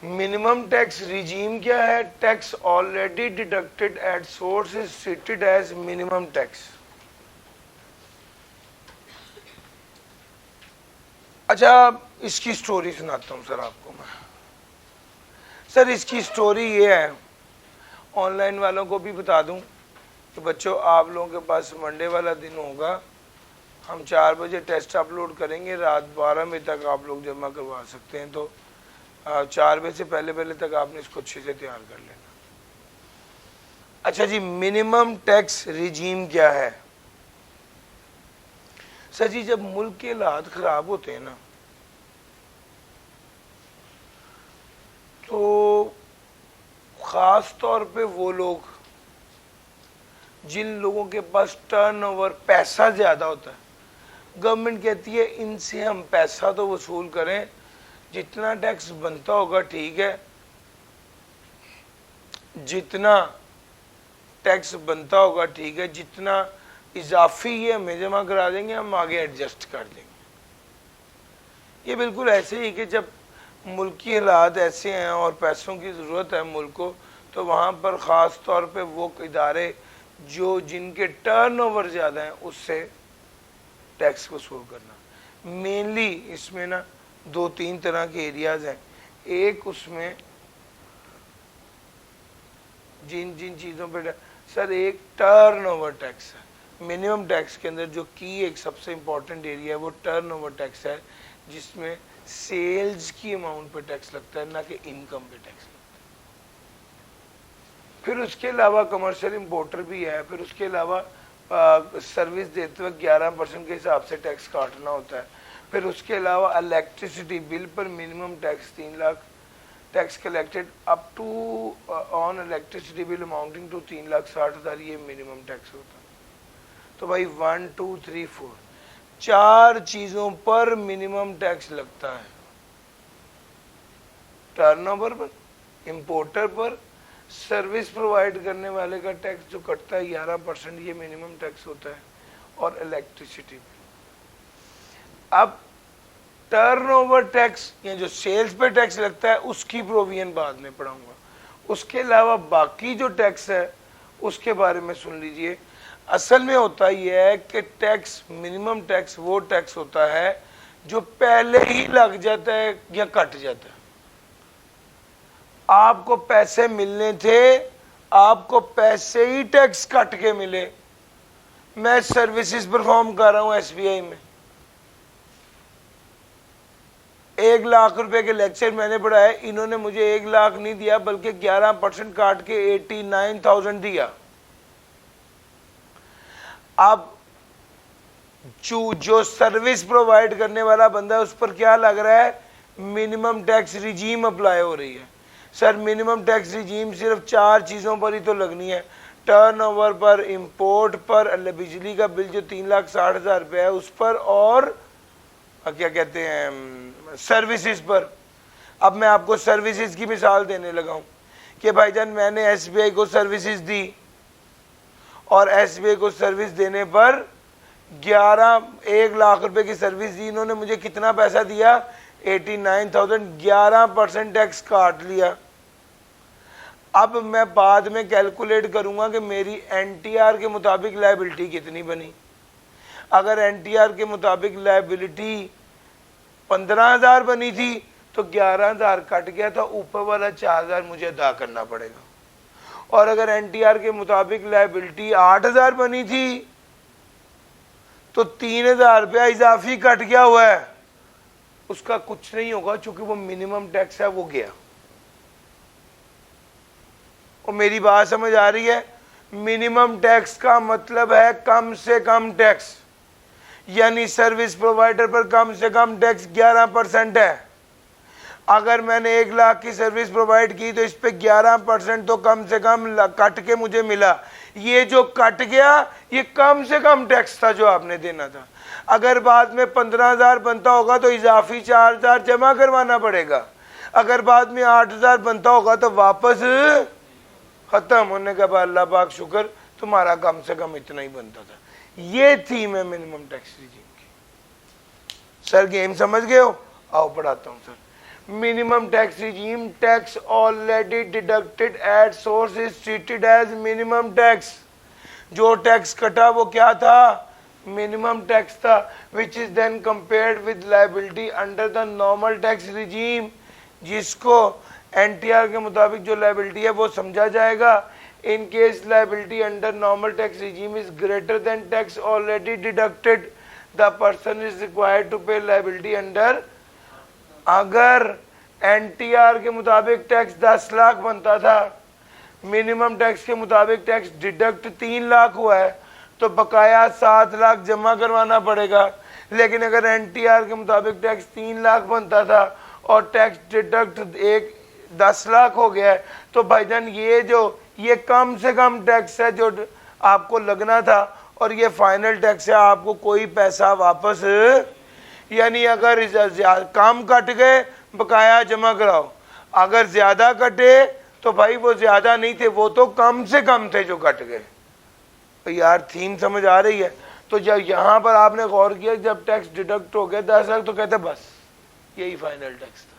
Minimum tax regime क्या है? Tax already deducted at source is treated as minimum tax. अच्छा, इसकी story सुनाता हूँ सर आपको मैं। सर इसकी स्टोरी ये है, ऑनलाइन वालों को भी बता दूं कि बच्चों आप लोगों के पास मंडे वाला दिन होगा, हम 4 बजे टेस्ट अपलोड करेंगे, रात 12 बजे तक आप लोग जमा करवा सकते हैं। तो 4 बजे से पहले तक आपने इसको अच्छे से तैयार कर लेना। अच्छा जी, मिनिमम टैक्स रिजीम क्या है? सर जी, जब मुल्क के हालात खराब होते हैं ना, तो ख़ास तौर पे वो लोग जिन लोगों के पास टर्नओवर पैसा ज़्यादा होता है, गवर्नमेंट कहती है इनसे हम पैसा तो वसूल करें, जितना टैक्स बनता होगा ठीक है, जितना टैक्स बनता होगा ठीक है, जितना इजाफी ये हमें जमा करा देंगे, हम आगे एडजस्ट कर देंगे। ये बिल्कुल ऐसे ही कि जब मुल्क की हालात ऐसे हैं और पैसों की ज़रूरत है मुल्क को, तो वहाँ पर ख़ास तौर पे वो इदारे जो जिनके टर्नओवर ज़्यादा हैं उससे टैक्स वसूल करना। मेनली इसमें ना 2-3 तरह के एरियाज़ हैं। एक उसमें जिन जिन चीज़ों पे सर, एक टर्नओवर टैक्स है। मिनिमम टैक्स के अंदर जो की एक सबसे इम्पॉर्टेंट एरिया है वो टर्नओवर टैक्स है, जिसमें सेल्स की अमाउंट पे टैक्स लगता है, ना कि इनकम पे टैक्स लगता है। फिर उसके अलावा कमर्शियल इंपोर्टर भी है। फिर उसके अलावा सर्विस देते वक्त 11% के हिसाब से टैक्स काटना होता है। फिर उसके अलावा इलेक्ट्रिसिटी बिल पर minimum tax 3 lakh tax collected up to on electricity bill amounting to 3,60,000, ये मिनिमम टैक्स होता है। तो भाई 1 2 3 4 4 चीज़ों पर मिनिमम टैक्स लगता है। टर्नओवर पर, इंपोर्टर पर, सर्विस प्रोवाइड करने वाले का टैक्स जो कटता है 11%, ये मिनिमम टैक्स होता है, और इलेक्ट्रिसिटी बिल। अब टर्नओवर टैक्स या जो सेल्स पे टैक्स लगता है उसकी प्रोविजन बाद में पढ़ाऊंगा। उसके अलावा बाकी जो टैक्स है उसके बारे में सुन लीजिए। असल में होता यह है कि टैक्स, मिनिमम टैक्स वो टैक्स होता है जो पहले ही लग जाता है या कट जाता है। आपको पैसे मिलने थे, आपको पैसे ही टैक्स कट के मिले। मैं सर्विसेज परफॉर्म कर रहा हूं SBI में, 1 लाख रुपए के लेक्चर मैंने पढ़ाए, इन्होंने मुझे 1 लाख नहीं दिया बल्कि 11% काट के 89,000 दिया। अब जो सर्विस प्रोवाइड करने वाला बंदा है उस पर क्या लग रहा है? मिनिमम टैक्स रिजीम अप्लाई हो रही है। सर मिनिमम टैक्स रिजीम सिर्फ 4 चीज़ों पर ही तो लगनी है, टर्नओवर पर, इंपोर्ट पर, बिजली का बिल जो 3,60,000 रुपये है उस पर, और क्या कहते हैं सर्विसेज पर। अब मैं आपको सर्विसेज की मिसाल देने लगा हूँ कि भाईजान मैंने SBI को सर्विसेज दी, और SBI को सर्विस देने पर 1 लाख रुपए की सर्विस दी, इन्होंने मुझे कितना पैसा दिया? 89,000, 11% टैक्स काट लिया। अब मैं बाद में कैलकुलेट करूंगा कि मेरी NTR के मुताबिक लायबिलिटी कितनी बनी। अगर NTR के मुताबिक लायबिलिटी 15,000 बनी थी तो 11,000 कट गया था, ऊपर वाला 4,000 मुझे अदा करना पड़ेगा। और अगर NTR के मुताबिक लायबिलिटी 8,000 बनी थी तो 3,000 रुपया इजाफी कट गया हुआ है, उसका कुछ नहीं होगा चूंकि वो मिनिमम टैक्स है, वो गया। और मेरी बात समझ आ रही है? मिनिमम टैक्स का मतलब है कम से कम टैक्स, यानी सर्विस प्रोवाइडर पर कम से कम टैक्स 11% है। अगर मैंने 1 लाख की सर्विस प्रोवाइड की तो इस पे 11% तो कम से कम कट के मुझे मिला। ये जो कट गया ये कम से कम टैक्स था जो आपने देना था। अगर बाद में 15,000 बनता होगा तो इजाफी 4,000 जमा करवाना पड़ेगा। अगर बाद में 8,000 बनता होगा तो वापस खत्म होने के बाद अल्लाह पाक शुक्र तुम्हारा कम से कम इतना ही बनता था। ये थीम है मिनिमम टैक्स रिजीम की। सर गेम समझ गए हो? आओ पढ़ाता हूँ sir. Minimum tax regime, tax already deducted at source is treated as minimum tax. जो टैक्स कटा वो क्या था? मिनिमम टैक्स था, which is then compared with liability under the normal tax regime, जिसको एनटीआर के मुताबिक जो लायबिलिटी है वो समझा जाएगा। In case liability under normal tax regime is greater than tax already deducted, the person is required to pay liability under. अगर NTR के मुताबिक टैक्स 10 लाख बनता था, मिनिमम टैक्स के मुताबिक टैक्स डिडक्ट 3 लाख हुआ है, तो बकाया 7 लाख जमा करवाना पड़ेगा। लेकिन अगर एनटीआर के मुताबिक टैक्स 3 लाख बनता था और टैक्स डिडक्ट 10 लाख हो गया है, तो भाईजान ये कम से कम टैक्स है जो आपको लगना था, और ये फाइनल टैक्स है, आपको कोई पैसा वापस, यानी अगर कम कट गए बकाया जमा कराओ, अगर ज्यादा कटे तो भाई वो ज्यादा नहीं थे, वो तो कम से कम थे जो कट गए। तो यार थीम समझ आ रही है? तो जब यहाँ पर आपने गौर किया, जब टैक्स डिडक्ट हो गया 10 लाख, तो कहते बस यही फाइनल टैक्स था,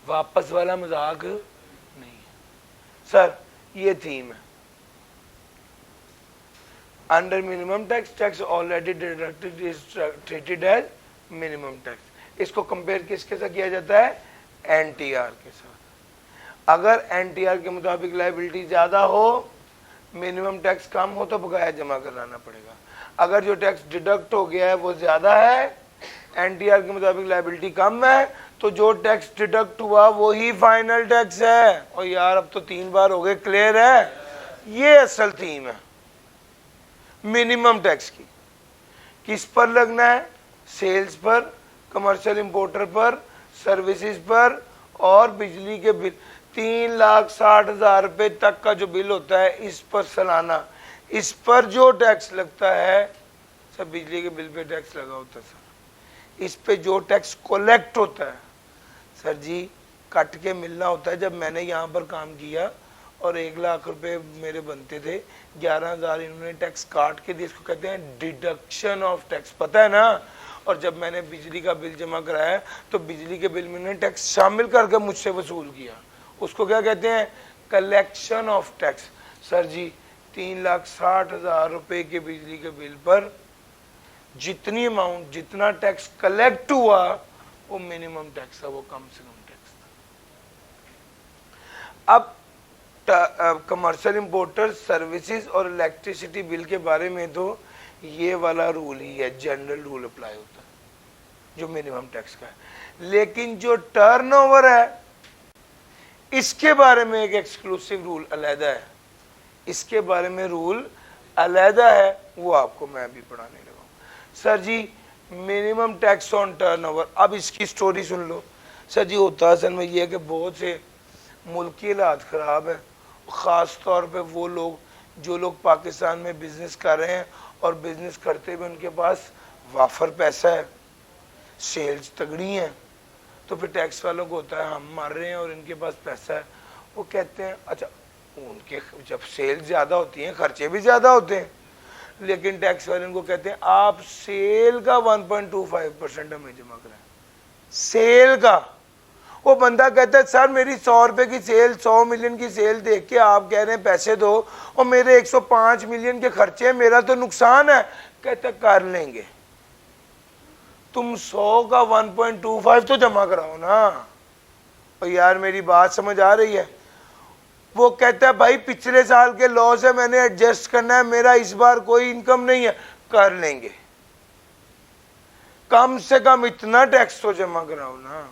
वापस वाला मजाक नहीं है। सर ये थीम है। Under minimum tax, tax already deducted is treated as minimum tax. इसको कंपेयर किसके साथ किया जाता है? एनटीआर के साथ। अगर एनटीआर के मुताबिक लायबिलिटी ज्यादा हो, मिनिमम टैक्स कम हो, तो बकाया जमा कराना पड़ेगा। अगर जो टैक्स डिडक्ट हो गया है वो ज्यादा है, एनटीआर के मुताबिक लायबिलिटी कम है, तो जो टैक्स डिडक्ट हुआ वो ही फाइनल टैक्स है। और यार अब तो 3 बार हो गए, क्लियर है? ये असल थीम है मिनिमम टैक्स की। किस पर लगना है? सेल्स पर, कमर्शियल इंपोर्टर पर, सर्विसेज पर और बिजली के बिल। 3,60,000 रुपए तक का जो बिल होता है, इस पर सालाना, इस पर जो टैक्स लगता है, सब बिजली के बिल पे टैक्स लगा होता है सर। इस पे जो टैक्स कलेक्ट होता है सर जी, कट के मिलना होता है। जब मैंने यहाँ पर काम किया और 1 लाख रुपए मेरे बनते थे, 11,000 इन्होंने टैक्स काट के दिए, इसको कहते हैं डिडक्शन ऑफ टैक्स, पता है ना? और जब मैंने बिजली का बिल जमा कराया, तो बिजली के बिल में उन्होंने टैक्स शामिल करके मुझसे वसूल किया, उसको क्या कहते हैं? Collection of tax. सर जी 3,60,000 रुपए के बिजली के बिल पर जितनी अमाउंट, जितना टैक्स कलेक्ट हुआ, वो मिनिमम टैक्स है, वो कम से कम टैक्स था। अब कमर्शियल इंपोर्टर, सर्विसेज और इलेक्ट्रिसिटी बिल के बारे में तो ये वाला रूल ही है, जनरल रूल अप्लाई होता है जो मिनिमम टैक्स का है। लेकिन जो टर्नओवर है, इसके बारे में एक एक्सक्लूसिव रूल अलहदा है, इसके बारे में रूल अलहदा है, वो आपको मैं अभी पढ़ाने लगा हूँ। Sir ji minimum tax on turnover, अब इसकी स्टोरी सुन लो। सर जी होता असल में ये है कि बहुत से मुल्क की हालात ख़राब है, ख़ास तौर पे वो लोग जो लोग पाकिस्तान में बिज़नेस कर रहे हैं और बिज़नेस करते हुए उनके पास वाफर पैसा है, सेल्स तगड़ी हैं, तो फिर टैक्स वालों को होता है हम मार रहे हैं और इनके पास पैसा है, वो कहते हैं अच्छा, उनके जब सेल्स ज़्यादा होती हैं खर्चे भी ज़्यादा होते हैं, लेकिन टैक्स वाले उनको कहते हैं आप सेल का 1.25% हमें जमा कराएं, सेल का। वो बंदा कहता है सर मेरी 100 रुपए की सेल, 100 मिलियन की सेल देख के आप कह रहे हैं पैसे दो, और मेरे 105 मिलियन के खर्चे हैं, मेरा तो नुकसान है। कहते कर लेंगे, तुम 100 का 1.25 तो जमा कराओ ना। और यार मेरी बात समझ आ रही है? वो कहता है भाई पिछले साल के लॉस है, मैंने एडजस्ट करना है, मेरा इस बार कोई इनकम नहीं है, कर लेंगे, कम से कम इतना टैक्स तो जमा कराओ ना।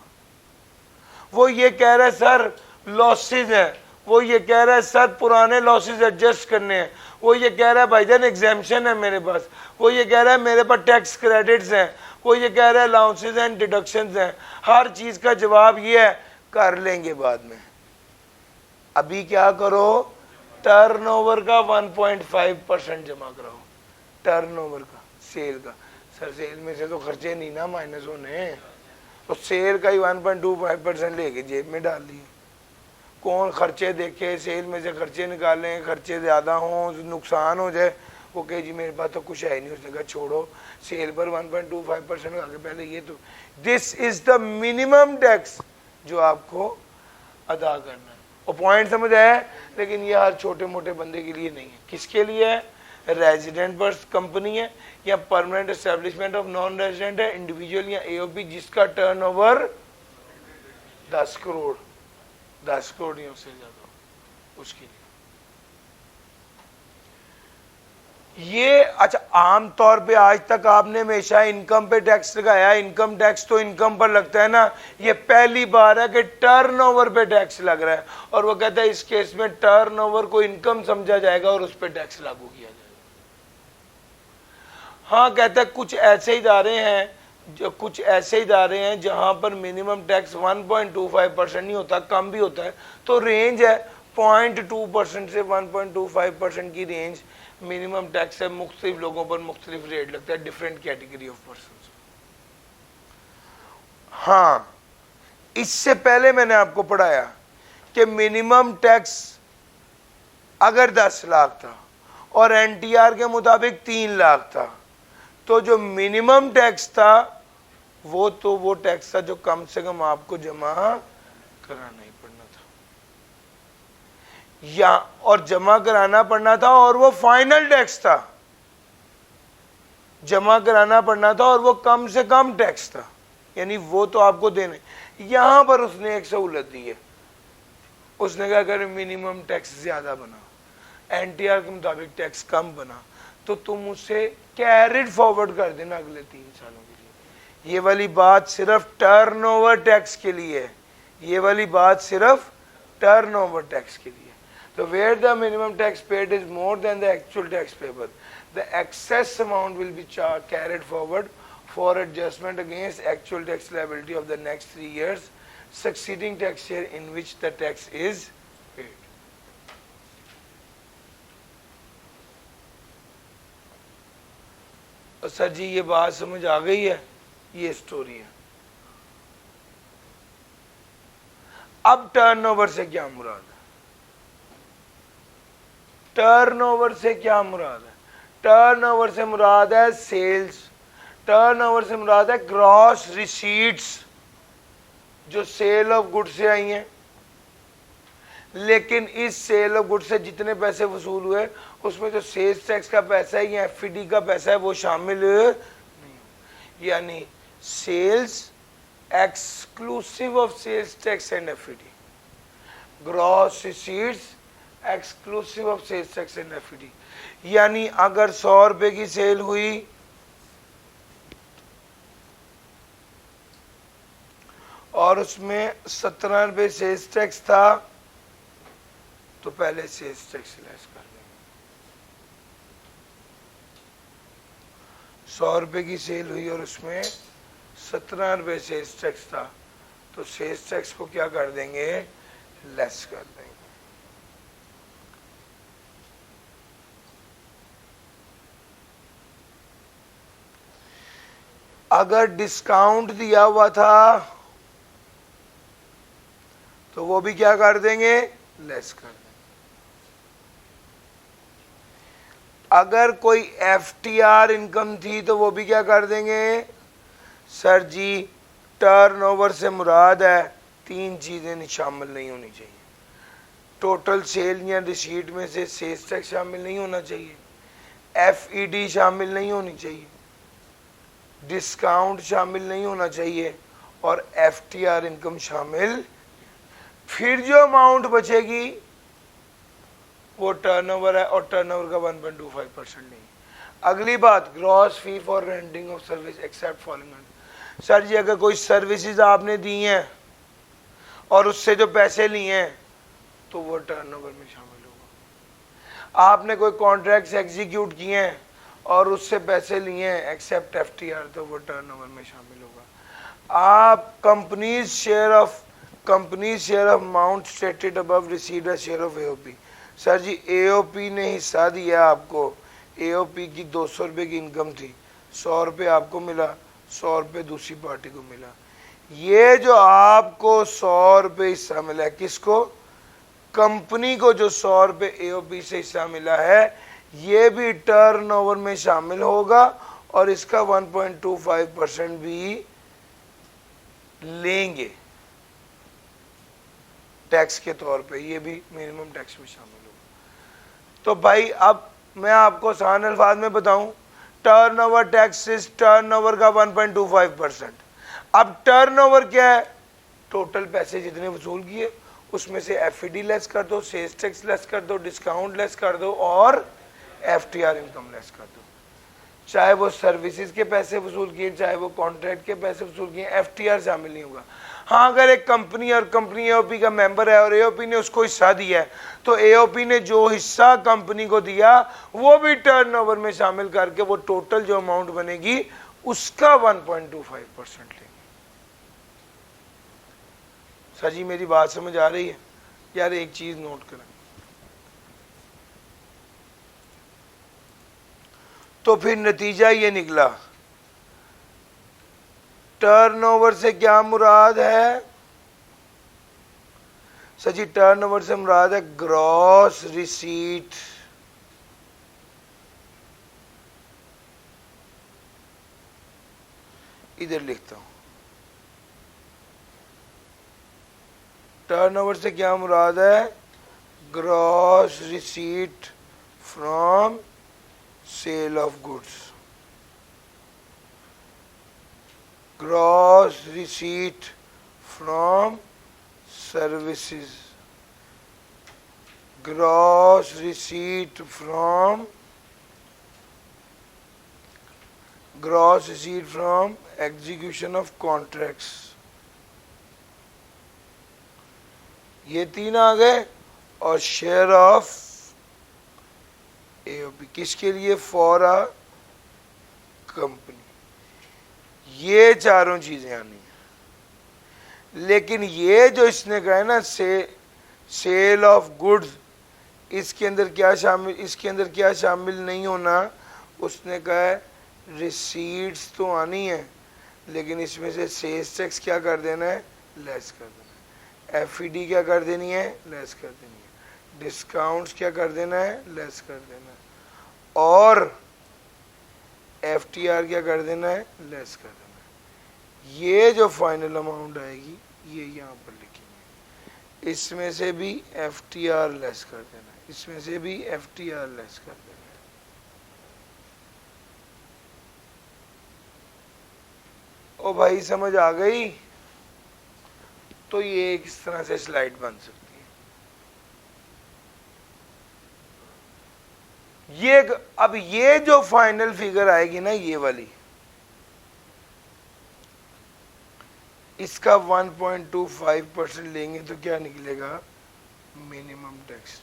वो ये कह रहा है सर लॉसेस हैं, वो ये कह रहा है सर पुराने लॉसेस एडजस्ट करने हैं, वो ये कह रहा है भाईजान एग्जाम्पशन है मेरे पास, वो ये कह रहा है मेरे पास टैक्स क्रेडिट्स हैं, वो ये कह रहा है अलाउंसेस एंड डिडक्शंस हैं। हर चीज़ का जवाब ये है कर लेंगे बाद में। अभी क्या करो, टर्नओवर का 1.5% जमा कराओ, टर्नओवर का, सेल का। सर सेल में से तो खर्चे नहीं ना माइनस होने, तो सेल का ही 1.25% लेके जेब में डाल दिए। कौन खर्चे देखे, सेल में से खर्चे निकालें, खर्चे ज़्यादा हों, नुकसान हो जाए, वो कहे जी मेरे पास तो कुछ है नहीं, उसने कहा छोड़ो, सेल पर 1.25% आगे पहले ये तो, this is the minimum tax जो आपको अदा करना है। और पॉइंट समझ आया? लेकिन ये हर छोटे मोटे बंदे के लिए नहीं है। किसके लिए है? रेजिडेंट पर कंपनी है या permanent establishment of non resident है, इंडिविजुअल या एओपी जिसका टर्नओवर 10 करोड़, 10 करोड़ या उससे ज्यादा, उसके लिए ये। अच्छा, आमतौर पे आज तक आपने हमेशा इनकम पे टैक्स लगाया, इनकम टैक्स तो इनकम पर लगता है ना, ये पहली बार है कि टर्नओवर पे टैक्स लग रहा है, और वो कहता है इस केस में टर्नओवर को इनकम समझा जाएगा और उस पर टैक्स लागू किया जाएगा। हाँ, कहता है कुछ ऐसे इदारे हैं जहां पर मिनिमम टैक्स 1.25% नहीं होता, कम भी होता है, तो रेंज है 0.2% से 1.25% की रेंज मिनिमम टैक्स है। मुख्तलिफ लोगों पर मुख्तलिफ रेट लगता है, डिफरेंट कैटेगरी ऑफ पर्सन। हाँ, इससे पहले मैंने आपको पढ़ाया कि मिनिमम टैक्स अगर 10 लाख था और एनटीआर के मुताबिक 3 लाख था, तो जो मिनिमम टैक्स था वो टैक्स था जो कम से कम आपको जमा कराना ही पड़ना था, या और जमा कराना पड़ना था, और वो फाइनल टैक्स था, जमा कराना पड़ना था, और वो कम से कम टैक्स था, यानी वो तो आपको देने। यहां पर उसने एक सहूलत दी है, उसने कहा अगर मिनिमम टैक्स ज्यादा बना, एनटीआर के मुताबिक टैक्स कम बना, तो तुम उसे कैरिड फॉरवर्ड कर देना अगले 3 सालों के लिए। ये वाली बात सिर्फ टर्नओवर टैक्स के लिए है, ये वाली बात सिर्फ टर्नओवर टैक्स के लिए। तो where the minimum tax paid is more than the actual tax payable, the excess amount will be carried forward for adjustment against actual tax liability of the next 3 years succeeding tax year in which the tax is paid. Sir ji ये बात समझ आ गई है? ये story है। अब turnover से क्या मुराद है? टर्नओवर से क्या मुराद है? टर्नओवर से मुराद है सेल्स, टर्नओवर से मुराद है ग्रॉस रिसीट्स जो सेल ऑफ गुड्स से आई हैं। लेकिन इस सेल ऑफ गुड्स से जितने पैसे वसूल हुए उसमें जो सेल्स टैक्स का पैसा है या एफईडी का पैसा है वो शामिल नहीं, यानी sales exclusive of sales tax and FED, gross receipts exclusive of sales tax and FED. यानी अगर 100 रुपए की सेल हुई और उसमें 17 रुपए सेल्स टैक्स था, तो पहले सेल्स टैक्स लेस कर देंगे। 100 रुपए की सेल हुई और उसमें 17 रुपए सेल्स टैक्स था, तो सेल्स टैक्स को क्या कर देंगे? लेस कर देंगे। अगर डिस्काउंट दिया हुआ था तो वो भी क्या कर देंगे? लेस कर देंगे। अगर कोई एफटीआर इनकम थी तो वो भी क्या कर देंगे? सर जी टर्नओवर से मुराद है 3 चीजें शामिल नहीं होनी चाहिए। टोटल सेल या रिसीट में से सेल्स टैक्स शामिल नहीं होना चाहिए, एफईडी शामिल नहीं होनी चाहिए, डिस्काउंट शामिल नहीं होना चाहिए, और एफटीआर इनकम शामिल। फिर जो अमाउंट बचेगी वो टर्नओवर है, और टर्नओवर का 1.25% नहीं। अगली बात, gross fee for rendering of service except following. Sir ji अगर कोई सर्विसेज आपने दी हैं और उससे जो पैसे लिए हैं तो वो टर्नओवर में शामिल होगा। आपने कोई कॉन्ट्रैक्ट्स एग्जीक्यूट किए हैं और उससे पैसे लिए हैं एक्सेप्ट एफटीआर, तो वो टर्नओवर में शामिल होगा। आप companies share of amount stated above received a share of AOP. Sir ji AOP ने हिस्सा दिया आपको, एओपी की 200 रुपये की इनकम थी, 100 रुपये आपको मिला, 100 रुपये दूसरी पार्टी को मिला। ये जो आपको 100 रुपये हिस्सा मिला है, किसको? कंपनी को जो 100 रुपये एओपी से हिस्सा मिला है, ये भी टर्नओवर में शामिल होगा और इसका 1.25% भी लेंगे टैक्स के तौर पे, ये भी मिनिमम टैक्स में शामिल होगा। तो भाई अब मैं आपको आसान अल्फाज में बताऊं, टर्नओवर टैक्स इज टर्नओवर का 1.25%। अब टर्नओवर क्या है? टोटल पैसे जितने वसूल किए उसमें से एफईडी लेस कर दो, सेल्स टैक्स लेस कर दो, डिस्काउंट लेस कर दो और एफटीआर इनकम लेस कर दो। चाहे वो सर्विसेज के पैसे वसूल किए, चाहे वो कॉन्ट्रैक्ट के पैसे वसूल किए, एफटीआर शामिल नहीं होगा। हाँ, अगर एक कंपनी और कंपनी एओपी का मेंबर है और एओपी ने उसको हिस्सा दिया है, तो एओपी ने जो हिस्सा कंपनी को दिया वो भी टर्नओवर में शामिल करके वो टोटल जो अमाउंट बनेगी उसका 1.25% लेंगे। सर जी मेरी बात समझ आ रही है? यार एक चीज नोट करें, तो फिर नतीजा ये निकला, टर्नओवर से क्या मुराद है? सर जी टर्नओवर से मुराद है ग्रॉस रिसीट, इधर लिखता हूं, टर्नओवर से क्या मुराद है? Gross receipt from sale of goods, gross receipt from services, gross receipt from execution of contracts। ये तीन आ गए। और शेयर ऑफ एओपी किसके लिए? For a company. ये चारों चीजें आनी है। लेकिन ये जो इसने कहा है ना सेल ऑफ गुड्स, इसके अंदर क्या शामिल, इसके अंदर क्या शामिल नहीं होना? उसने कहा है रिसीट्स तो आनी है, लेकिन इसमें से सेल्स टैक्स क्या कर देना है? लेस कर देना है। एफईडी क्या कर देनी है? लेस कर देनी है। डिस्काउंट्स क्या कर देना है? लेस कर देना है। और एफटीआर क्या कर देना है? लेस कर देना है। ये जो फाइनल अमाउंट आएगी ये यहाँ पर लिखेंगे, इसमें से भी एफटीआर लेस कर देना है, इसमें से भी एफटीआर लेस कर देना है। ओ भाई समझ आ गई? तो ये इस तरह से स्लाइड बन सकती है। ये अब ये जो फाइनल फिगर आएगी ना, ये वाली, इसका 1.25% लेंगे तो क्या निकलेगा? Minimum tax.